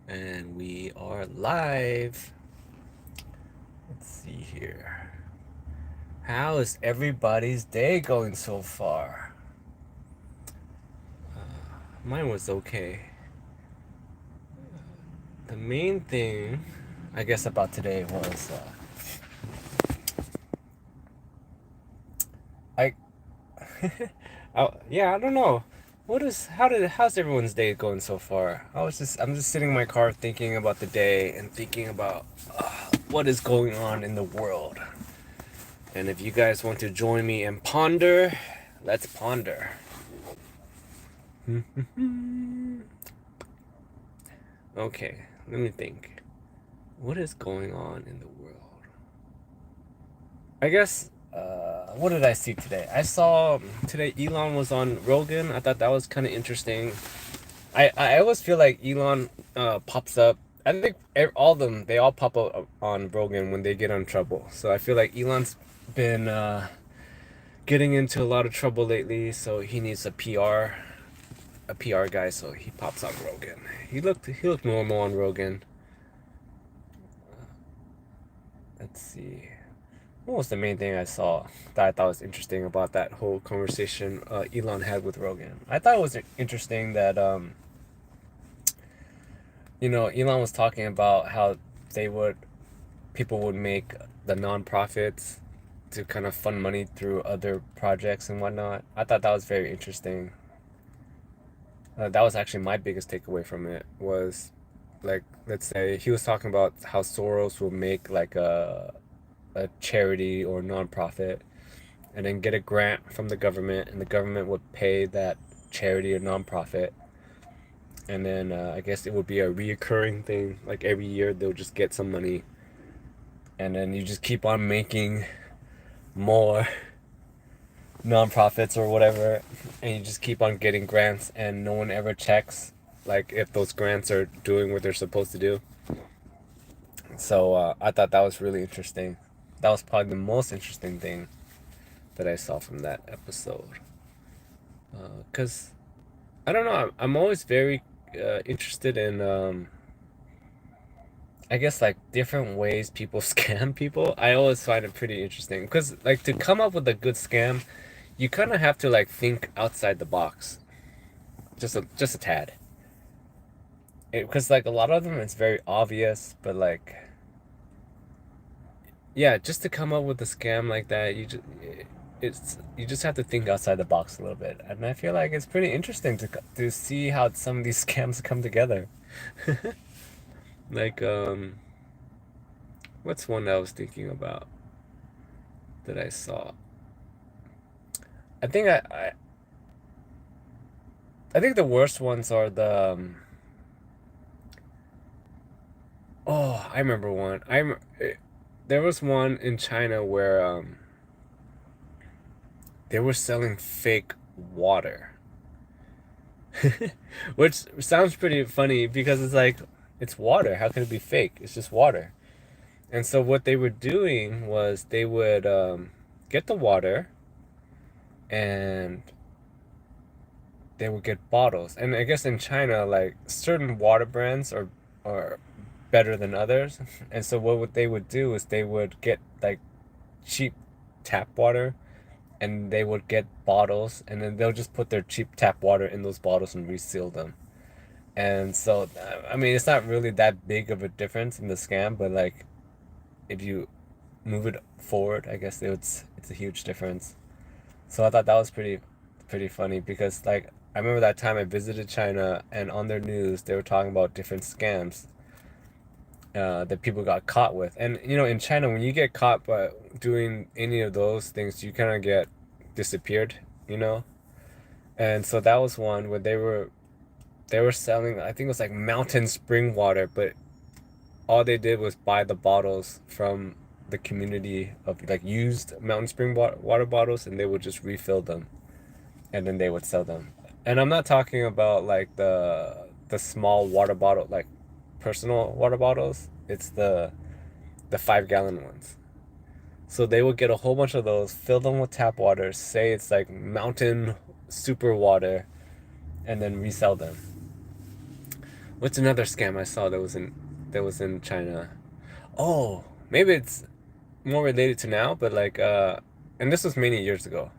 And we are live. Let's see here. How is everybody's day going so far? Mine was okay. The main thing, I guess, about today was I, yeah, I don't know. How's everyone's day going so far? I'm just sitting in my car thinking about the day and thinking about what is going on in the world. And if you guys want to join me and ponder, let's ponder. Okay, let me think. What is going on in the world? I guess, what did I see today? I saw today Elon was on Rogan. I thought that was kind of interesting. I always feel like Elon pops up. I think all of them, they all pop up on Rogan when they get in trouble. So I feel like Elon's been getting into a lot of trouble lately, so he needs a PR guy, so he pops on Rogan. He looked normal on Rogan. Let's see. What was the main thing I saw that I thought was interesting about that whole conversation Elon had with Rogan? I thought it was interesting that Elon was talking about how they would people would make the nonprofits to kind of fund money through other projects and whatnot. I thought that was very interesting. That was actually my biggest takeaway from it was, like, let's say he was talking about how Soros will make like a charity or nonprofit and then get a grant from the government, and the government would pay that charity or nonprofit, and then I guess it would be a reoccurring thing. Like every year they'll just get some money, and then you just keep on making more nonprofits or whatever, and you just keep on getting grants, and no one ever checks like if those grants are doing what they're supposed to do. So I thought that was really interesting. That was probably the most interesting thing that I saw from that episode. Because I don't know, I'm always very interested in, I guess, like different ways people scam people. I always find it pretty interesting because, like, to come up with a good scam, you kind of have to like think outside the box, just a tad. Because like a lot of them, it's very obvious, but like, yeah, just to come up with a scam like that, you just have to think outside the box a little bit, and I feel like it's pretty interesting to see how some of these scams come together. Like what's one that I was thinking about that I saw? I think I think the worst ones are the oh, I remember one. There was one in China where they were selling fake water. Which sounds pretty funny because it's like, it's water. How can it be fake? It's just water. And so what they were doing was they would get the water, and they would get bottles. And I guess in China, like certain water brands are better than others. And so what they would do is they would get like cheap tap water, and they would get bottles, and then they'll just put their cheap tap water in those bottles and reseal them. And so, I mean, it's not really that big of a difference in the scam, but like if you move it forward, I guess it's a huge difference. So I thought that was pretty funny because, like, I remember that time I visited China, and on their news they were talking about different scams that people got caught with. And in China, when you get caught by doing any of those things, you kind of get disappeared, you know. And so that was one where they were selling, I think it was like mountain spring water, but all they did was buy the bottles from the community of like used mountain spring water bottles, and they would just refill them, and then they would sell them. And I'm not talking about like the small water bottle, like personal water bottles. It's the 5 gallon ones. So they would get a whole bunch of those, fill them with tap water, say it's like mountain super water, and then resell them. What's another scam I saw that was in China? Oh, maybe it's more related to now, but like and this was many years ago.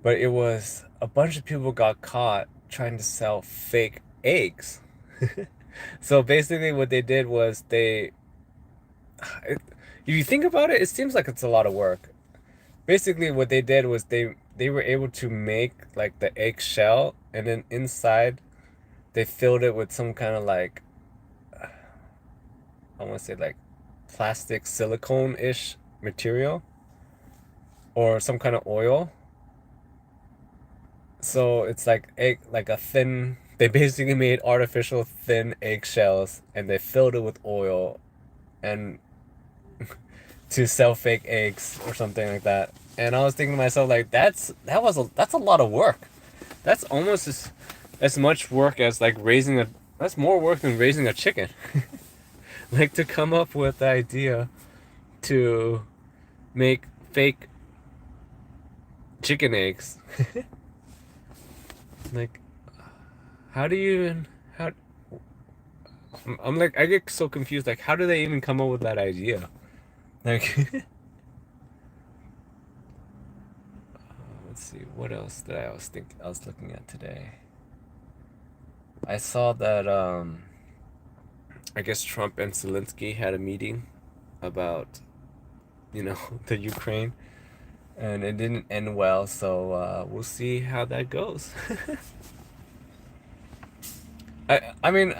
But it was a bunch of people got caught trying to sell fake eggs. So basically what they did was if you think about it, it seems like it's a lot of work. Basically what they did was they were able to make like the egg shell, and then inside they filled it with some kind of like, I want to say like plastic silicone-ish material or some kind of oil. So it's like egg, like a thin. They basically made artificial thin eggshells and they filled it with oil and to sell fake eggs or something like that. And I was thinking to myself like that's a lot of work. That's almost as much work as like raising a that's more work than raising a chicken. Like to come up with the idea to make fake chicken eggs. Like how do you even how I'm like I get so confused like how do they even come up with that idea? Like let's see what else did I was looking at today. I saw that I guess Trump and Zelensky had a meeting about, you know, the Ukraine, and it didn't end well, so we'll see how that goes. I mean,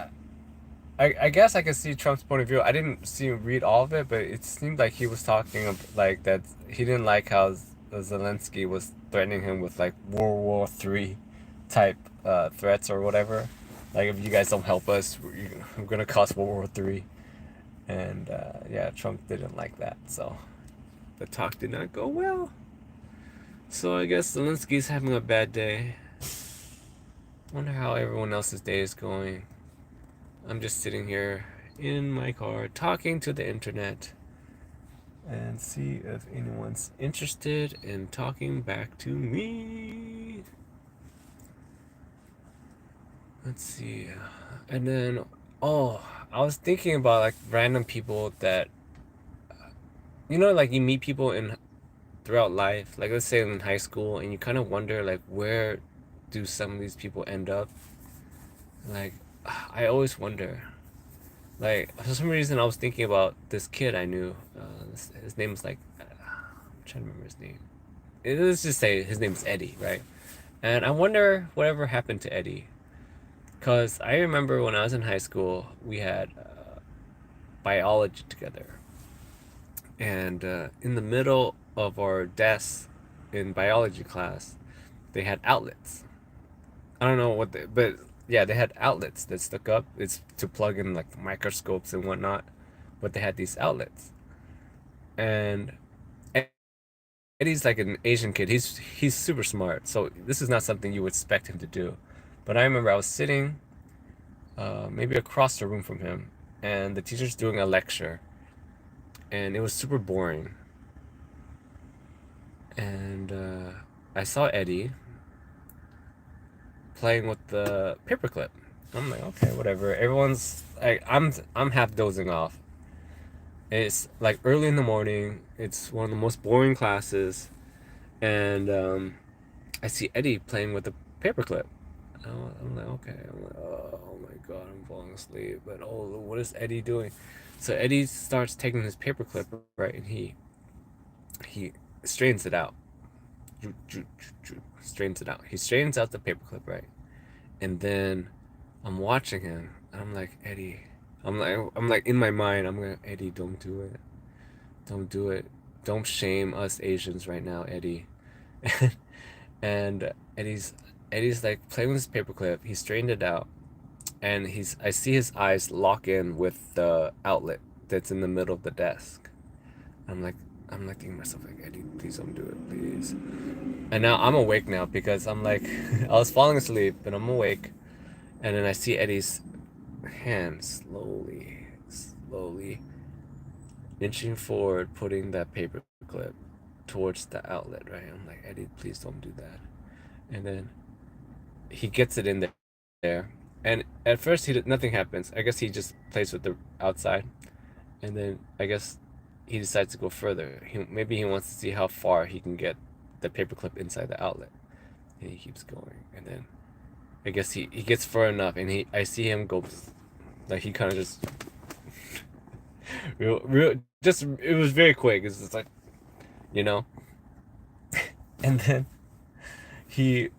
I guess I could see Trump's point of view. I didn't read all of it, but it seemed like he was talking like that he didn't like how Zelensky was threatening him with like World War III type threats or whatever. Like if you guys don't help us, we're gonna cause World War III. And yeah, Trump didn't like that, so the talk did not go well. So I guess Zelensky's having a bad day. Wonder how everyone else's day is going. I'm just sitting here in my car talking to the internet and see if anyone's interested in talking back to me. Let's see. And then, oh, I was thinking about like random people that, you know, like you meet people in throughout life, like let's say in high school, and you kind of wonder like where do some of these people end up? Like, I always wonder. Like for some reason, I was thinking about this kid I knew. His name was like, I'm trying to remember his name. Let's just say his name is Eddie, right? And I wonder whatever happened to Eddie. Because I remember when I was in high school, we had biology together. And in the middle of our desks in biology class, they had outlets. I don't know what they, but yeah, they had outlets that stuck up. It's to plug in like microscopes and whatnot, but they had these outlets. And Eddie's like an Asian kid. He's super smart. So this is not something you would expect him to do. But I remember I was sitting maybe across the room from him, and the teacher's doing a lecture, and it was super boring. And I saw Eddie playing with the paperclip. I'm like, okay, whatever. Everyone's like, I'm half dozing off. It's like early in the morning. It's one of the most boring classes, and I see Eddie playing with the paperclip. I'm like, okay. I'm like, oh my god, I'm falling asleep. But oh, what is Eddie doing? So Eddie starts taking his paperclip, right, and he straightens it out. Straightens it out. He straightens out the paperclip, right, and then I'm watching him, and I'm like, Eddie. I'm like in my mind, I'm like, Eddie, don't do it. Don't do it. Don't shame us Asians right now, Eddie. And Eddie's like playing with his paperclip. He straightened it out, and I see his eyes lock in with the outlet that's in the middle of the desk. I'm like thinking to myself like, Eddie, please don't do it, please. And now I'm awake now because I'm like I was falling asleep, but I'm awake, and then I see Eddie's hand slowly, inching forward, putting that paper clip towards the outlet, right? I'm like, Eddie, please don't do that. And then he gets it in there. And at first, nothing happens. I guess he just plays with the outside. And then I guess he decides to go further. Maybe he wants to see how far he can get the paperclip inside the outlet. And he keeps going. And then I guess he gets far enough, and I see him go, like he kind of just just it was very quick. It's just like, you know. And then he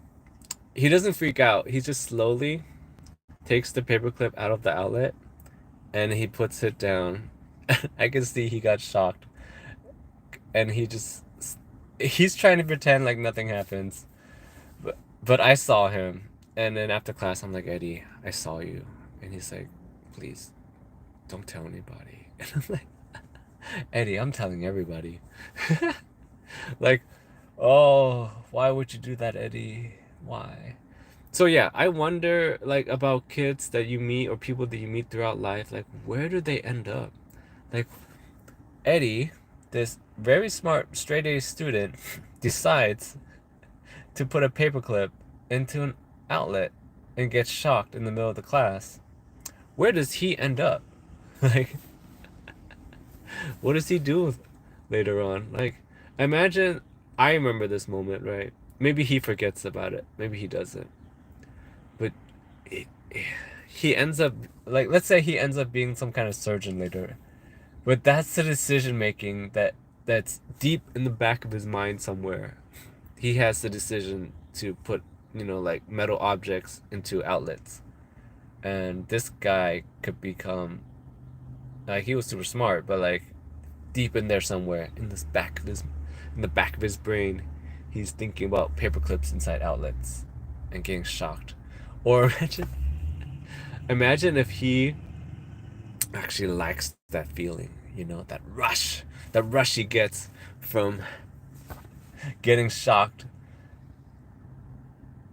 he doesn't freak out. He just slowly takes the paperclip out of the outlet, and he puts it down. I can see he got shocked, and he's trying to pretend like nothing happens. But I saw him, and then after class, I'm like, Eddie, I saw you, and he's like, please, don't tell anybody. And I'm like, Eddie, I'm telling everybody. Like, oh, why would you do that, Eddie? Why? So yeah, I wonder like about kids that you meet or people that you meet throughout life, like where do they end up? Like Eddie, this very smart straight A student, decides to put a paperclip into an outlet and gets shocked in the middle of the class. Where does he end up? Like, what does he do later on? Like, imagine I remember this moment, right? Maybe he forgets about it. Maybe he doesn't. But it, he ends up, like, let's say he ends up being some kind of surgeon later. But that's the decision making that's deep in the back of his mind somewhere. He has the decision to put, like metal objects into outlets. And this guy could become, like, he was super smart, but like deep in there somewhere in the back of his brain, he's thinking about paper clips inside outlets and getting shocked. Or imagine if he actually likes that feeling, that rush he gets from getting shocked.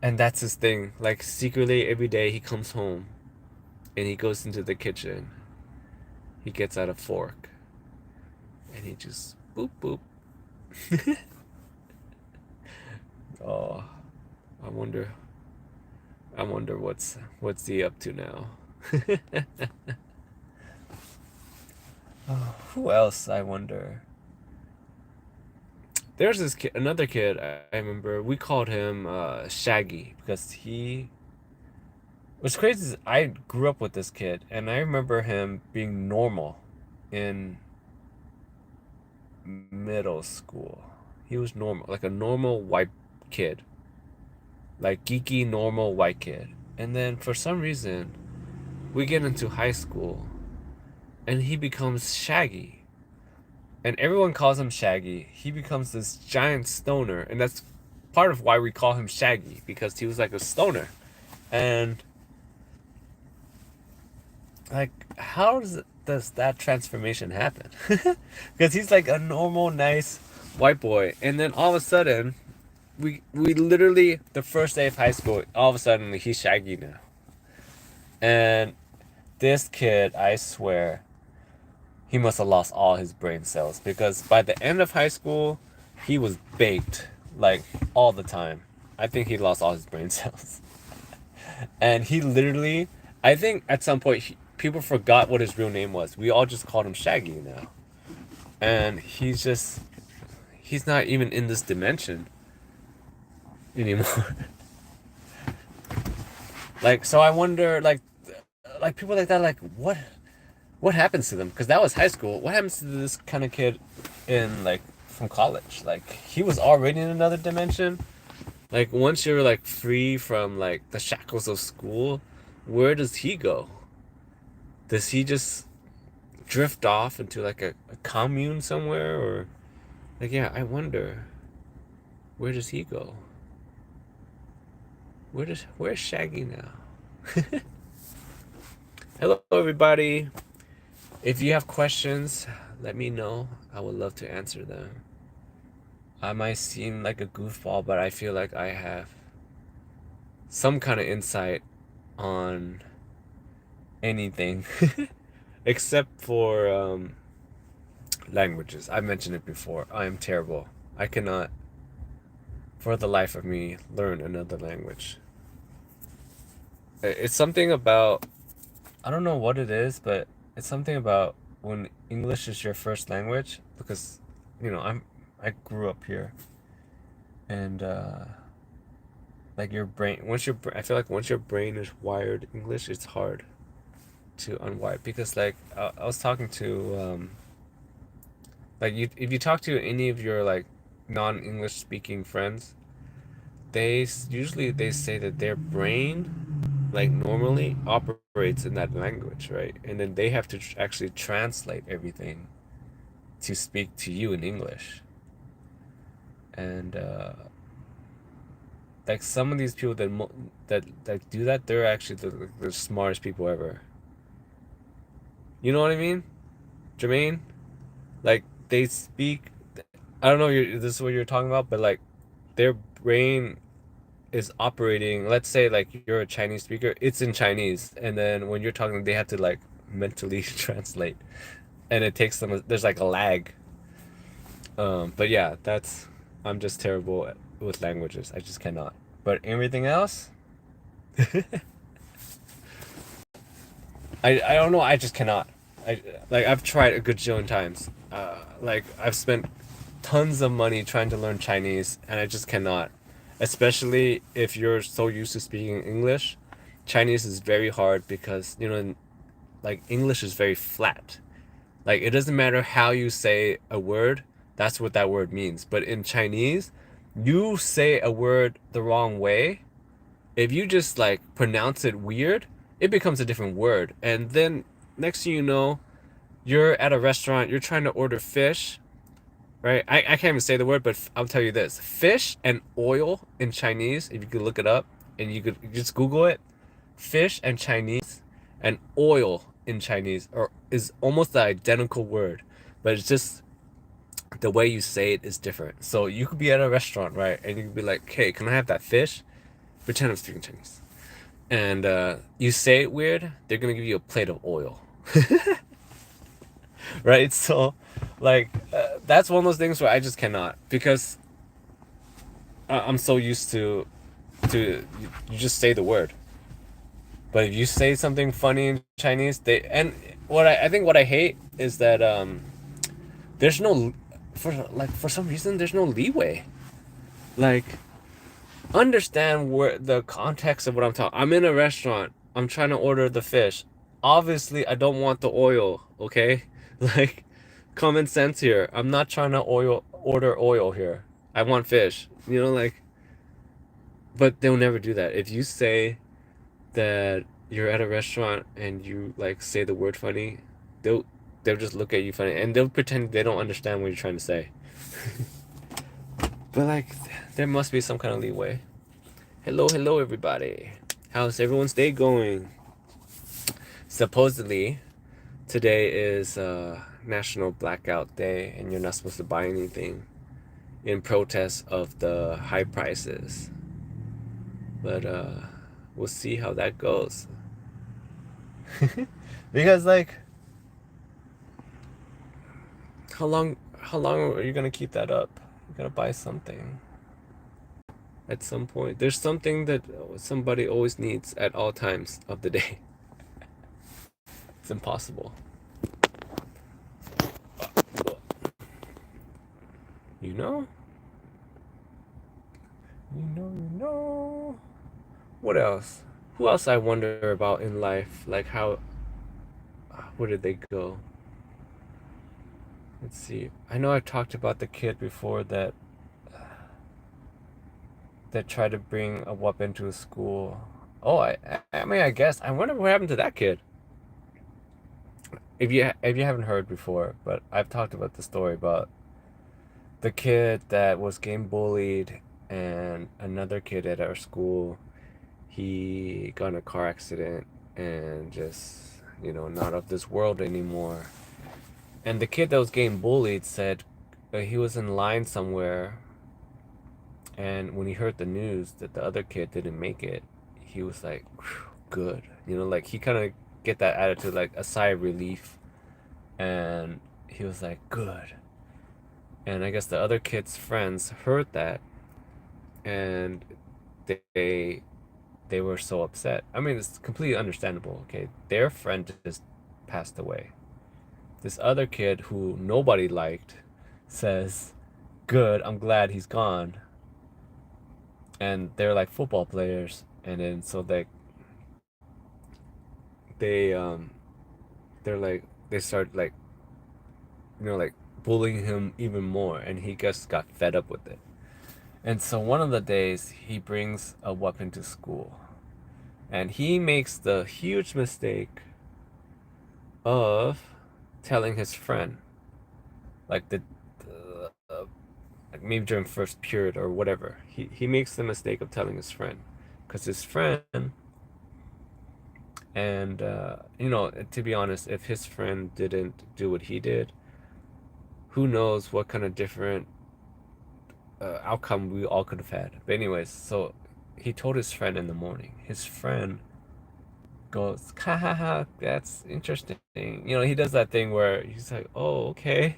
And that's his thing. Like secretly every day he comes home and he goes into the kitchen. He gets out a fork and he just boop boop. Oh, I wonder what's he up to now. Oh, who else I wonder? There's this kid, another kid I remember. We called him Shaggy because what's crazy is I grew up with this kid, and I remember him being normal in middle school. He was normal, like a normal white kid, like geeky normal white kid. And then for some reason, we get into high school, and he becomes Shaggy. And everyone calls him Shaggy. He becomes this giant stoner, and that's part of why we call him Shaggy, because he was like a stoner. And like, how does that transformation happen? Because he's like a normal, nice white boy, and then all of a sudden, we literally the first day of high school, all of a sudden he's Shaggy now. And this kid, I swear, he must have lost all his brain cells, because by the end of high school, he was baked like all the time. I think he lost all his brain cells. And he literally, I think at some point, people forgot what his real name was. We all just called him Shaggy now. And he's not even in this dimension anymore. Like, so I wonder, like people like that, like what happens to them? Because that was high school. What happens to this kind of kid in like from college? Like he was already in another dimension. Like once you're like free from like the shackles of school, where does he go? Does he just drift off into like a commune somewhere, or like, yeah, I wonder, where does he go? Where's Shaggy now? Hello everybody. If you have questions, let me know. I would love to answer them. I might seem like a goofball, but I feel like I have some kind of insight on anything. Except for Languages. I mentioned it before. I am terrible. I cannot, for the life of me, learn another language. It's something about, I don't know what it is, but it's something about when English is your first language, because, I grew up here, and like your brain, I feel like once your brain is wired English, it's hard to unwire, because like I was talking to like if you talk to any of your like non-English speaking friends, usually they say that their brain like normally operates in that language, right? And then they have to actually translate everything to speak to you in English. And like some of these people that do that, they're actually the smartest people ever. You know what I mean, Jermaine? Like they speak. I don't know. This is what you're talking about, but like their brain is operating. Let's say like you're a Chinese speaker, it's in Chinese, and then when you're talking, they have to like mentally translate, and it takes them. There's like a lag. But yeah, I'm just terrible with languages. I just cannot. But everything else, I don't know. I just cannot. I've tried a good zillion times. Like I've spent tons of money trying to learn Chinese, and I just cannot. Especially if you're so used to speaking English, Chinese is very hard because like English is very flat. Like it doesn't matter how you say a word, that's what that word means. But in Chinese, you say a word the wrong way, if you just like pronounce it weird, it becomes a different word. And then next thing you know, you're at a restaurant, you're trying to order fish, right? I can't even say the word, but I'll tell you this. Fish and oil in Chinese, if you could look it up and you could just Google it, fish and Chinese and oil in Chinese is almost the identical word, but it's just the way you say it is different. So you could be at a restaurant, right? And you could be like, hey, can I have that fish? Pretend I'm speaking Chinese. And you say it weird, they're gonna give you a plate of oil. Right? So, like, that's one of those things where I just cannot, because I'm so used to you just say the word. But if you say something funny in Chinese, and I think what I hate is that there's no for some reason there's no leeway. Like understand where the context of what I'm talking. I'm in a restaurant. I'm trying to order the fish. Obviously, I don't want the oil, okay? Like common sense here. I'm not trying to order oil here. I want fish. Like but they'll never do that. If you say that you're at a restaurant and you like say the word funny, they'll they'll just look at you funny and they'll pretend they don't understand what you're trying to say. But like there must be some kind of leeway. Hello everybody. How's everyone's day going? Supposedly today is National Blackout Day and you're not supposed to buy anything in protest of the high prices. But we'll see how that goes. Because like how long are you gonna keep that up? You're gonna buy something at some point. There's something that somebody always needs at all times of the day. It's impossible. You know? You know. What else? Who else I wonder about in life? Like how, where did they go? Let's see. I know I've talked about the kid before that tried to bring a weapon to a school. Oh, I mean, I guess I wonder what happened to that kid. If you haven't heard before, but I've talked about the story about the kid that was getting bullied and another kid at our school. He got in a car accident and just not of this world anymore. And the kid that was getting bullied said he was in line somewhere, and when he heard the news that the other kid didn't make it, he was like, good. Like he kind of get that attitude, like a sigh of relief. And he was like, good. And I guess the other kid's friends heard that, and they they were so upset. I mean, it's completely understandable. Okay, their friend just passed away. This other kid who nobody liked says, "Good, I'm glad he's gone." And they're like football players, and then so they they're like they start like like bullying him even more, and he just got fed up with it. And so one of the days he brings a weapon to school, and he makes the huge mistake of telling his friend, like like maybe during first period or whatever. He makes the mistake of telling his friend, because his friend, and to be honest, if his friend didn't do what he did, who knows what kind of different outcome we all could have had. But anyways, so he told his friend in the morning. His friend goes, ha ha ha, that's interesting. He does that thing where he's like, oh, okay,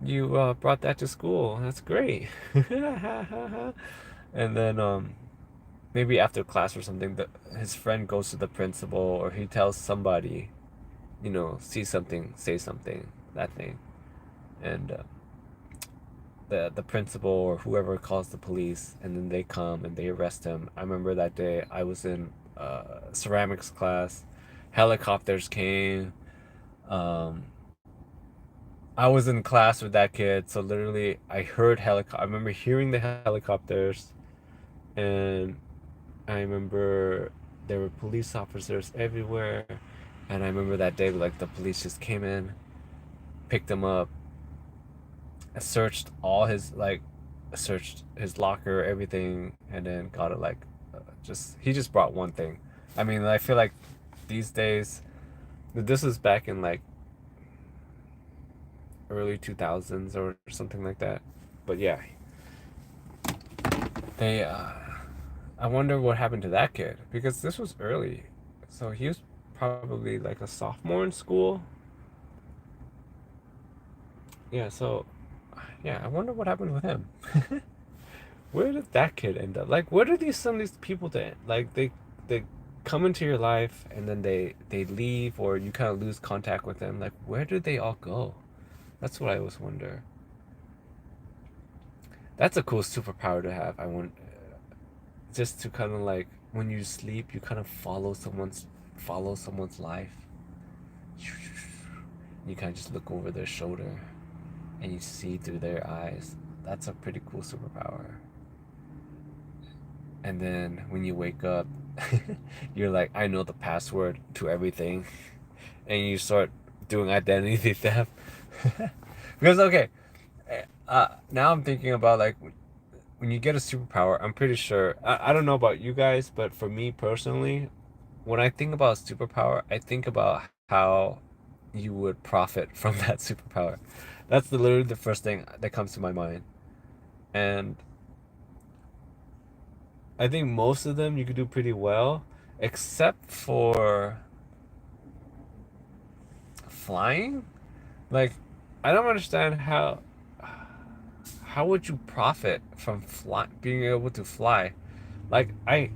you brought that to school. That's great. And then maybe after class or something, his friend goes to the principal, or he tells somebody, see something, say something, that thing. And the principal or whoever calls the police, and then they come and they arrest him. I remember that day I was in ceramics class. Helicopters came. Um, I was in class with that kid, so literally I heard helicopter. I remember hearing the helicopters, and I remember there were police officers everywhere. And I remember that day, like the police just came in, picked him up, searched all his like searched his locker, everything, and then got it like just he just brought one thing. I mean, I feel like these days, this was back in like early 2000s or something like that. But yeah, they I wonder what happened to that kid, because this was early. So he was probably like a sophomore in school. Yeah, so yeah, I wonder what happened with him. Where did that kid end up? Like, where do some of these people like they come into your life, and then they leave, or you kind of lose contact with them? Like, where did they all go? That's what I always wonder. That's a cool superpower to have. I want just to kind of like when you sleep, you kind of follow someone's life. You kind of just look over their shoulder, and you see through their eyes. That's a pretty cool superpower. And then when you wake up, you're like, I know the password to everything. And you start doing identity theft. Because, okay, now I'm thinking about like when you get a superpower, I'm pretty sure, I don't know about you guys, but for me personally, when I think about superpower, I think about how you would profit from that superpower. That's literally the first thing that comes to my mind. And I think most of them you could do pretty well, except for flying. Like, I don't understand how would you profit from being able to fly? Like, I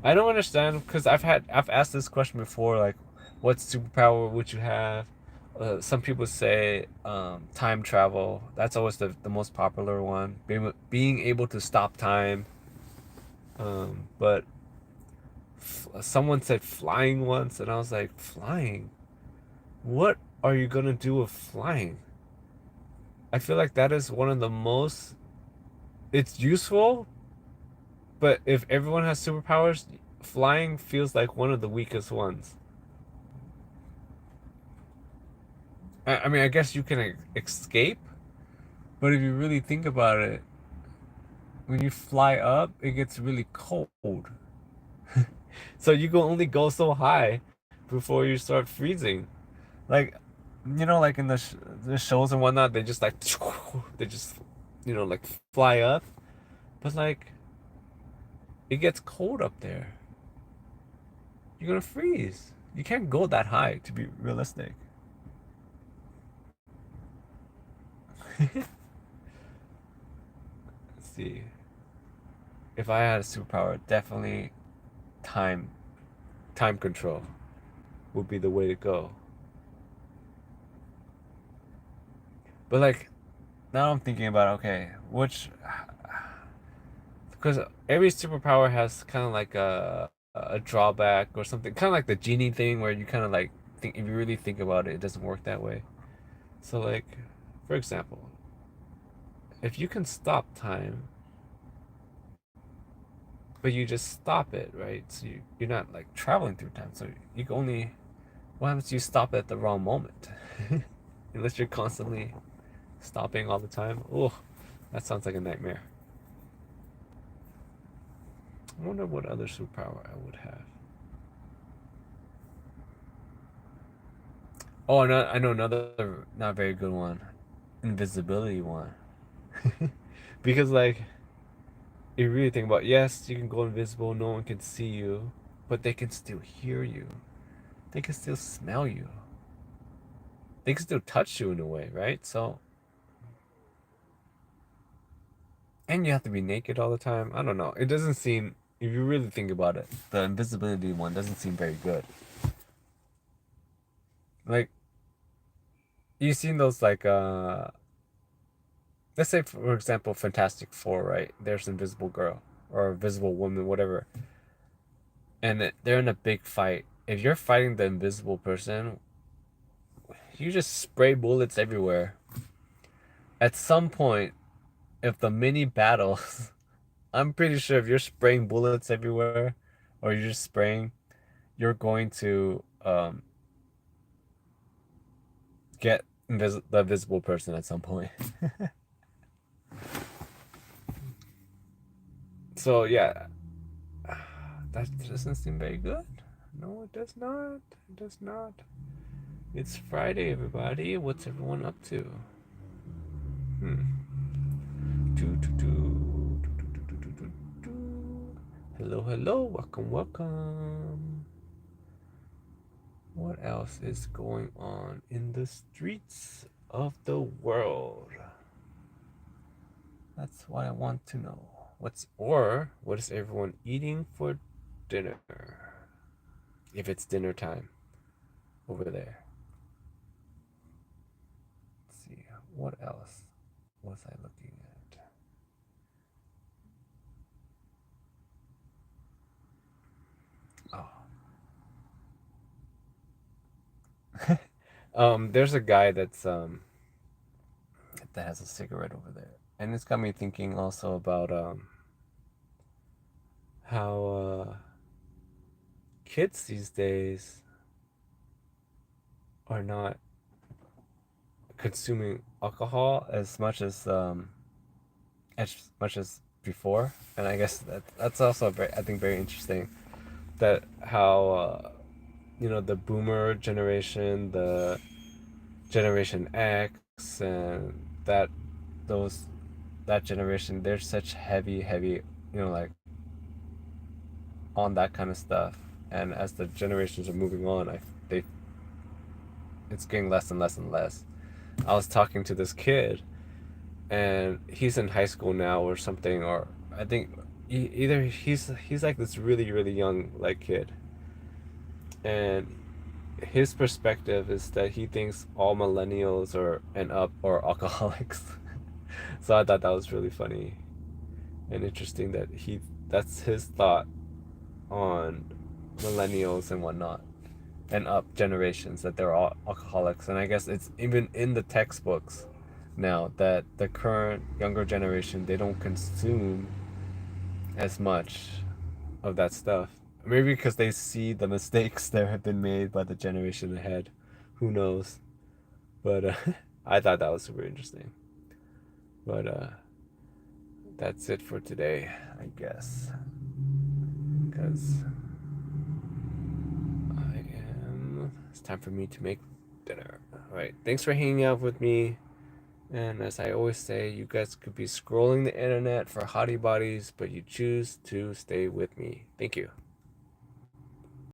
don't understand, because I've asked this question before. Like, what superpower would you have? Some people say time travel. That's always the most popular one. Being able to stop time. But someone said flying once, and I was like, flying? What are you gonna do with flying? I feel like that is one of the most. It's useful, but if everyone has superpowers, flying feels like one of the weakest ones. I mean, I guess you can escape, but if you really think about it, when you fly up, it gets really cold. So you can only go so high before you start freezing. Like, like in the shows and whatnot, they just like they just like fly up, but like it gets cold up there. You're gonna freeze. You can't go that high, to be realistic. Let's see. If I had a superpower, definitely time time control would be the way to go. But like now I'm thinking about okay, which because every superpower has kind of like a drawback or something, kind of like the genie thing where you kind of like think if you really think about it, it doesn't work that way. So like, for example, if you can stop time, but you just stop it, right? So you're not like traveling through time. So you can only what happens if you stop at the wrong moment? Unless you're constantly stopping all the time. Oh, that sounds like a nightmare. I wonder what other superpower I would have. Oh, no, I know another not very good one. Invisibility one. Because like you really think about yes, you can go invisible, no one can see you, but they can still hear you. They can still smell you. They can still touch you in a way, right? So and you have to be naked all the time. I don't know. It doesn't seem if you really think about it, the invisibility one doesn't seem very good. Like you've seen those like let's say for example Fantastic Four, right? There's Invisible Girl or Invisible Woman, whatever. And they're in a big fight. If you're fighting the invisible person, you just spray bullets everywhere. At some point, if the mini battles, I'm pretty sure if you're spraying bullets everywhere, or you're just spraying, you're going to get the invisible person at some point. So yeah, that doesn't seem very good. No, it does not. It does not. It's Friday, everybody. What's everyone up to? Hmm. Do, do, do, do, do, do, do, do, do. Hello, hello. Welcome, welcome. What else is going on in the streets of the world? That's what I want to know. What is everyone eating for dinner? If it's dinner time over there. Let's see. What else was I looking at? Oh. There's a guy that has a cigarette over there. And it's got me thinking also about how kids these days are not consuming alcohol as much as before, and I guess that's also very I think very interesting that how the Boomer generation, the Generation X, and those that generation they're such heavy like on that kind of stuff, and as the generations are moving on, they it's getting less and less and less. I was talking to this kid, and he's in high school now or something, or I think either he's like this really young like kid, and his perspective is that he thinks all millennials or and up are alcoholics. So I thought that was really funny and interesting that that's his thought on millennials and whatnot and up generations that they're all alcoholics. And I guess it's even in the textbooks now that the current younger generation they don't consume as much of that stuff. Maybe because they see the mistakes that have been made by the generation ahead. Who knows? But I thought that was super interesting. But that's it for today, I guess. Because it's time for me to make dinner. All right. Thanks for hanging out with me. And as I always say, you guys could be scrolling the internet for hottie bodies, but you choose to stay with me. Thank you.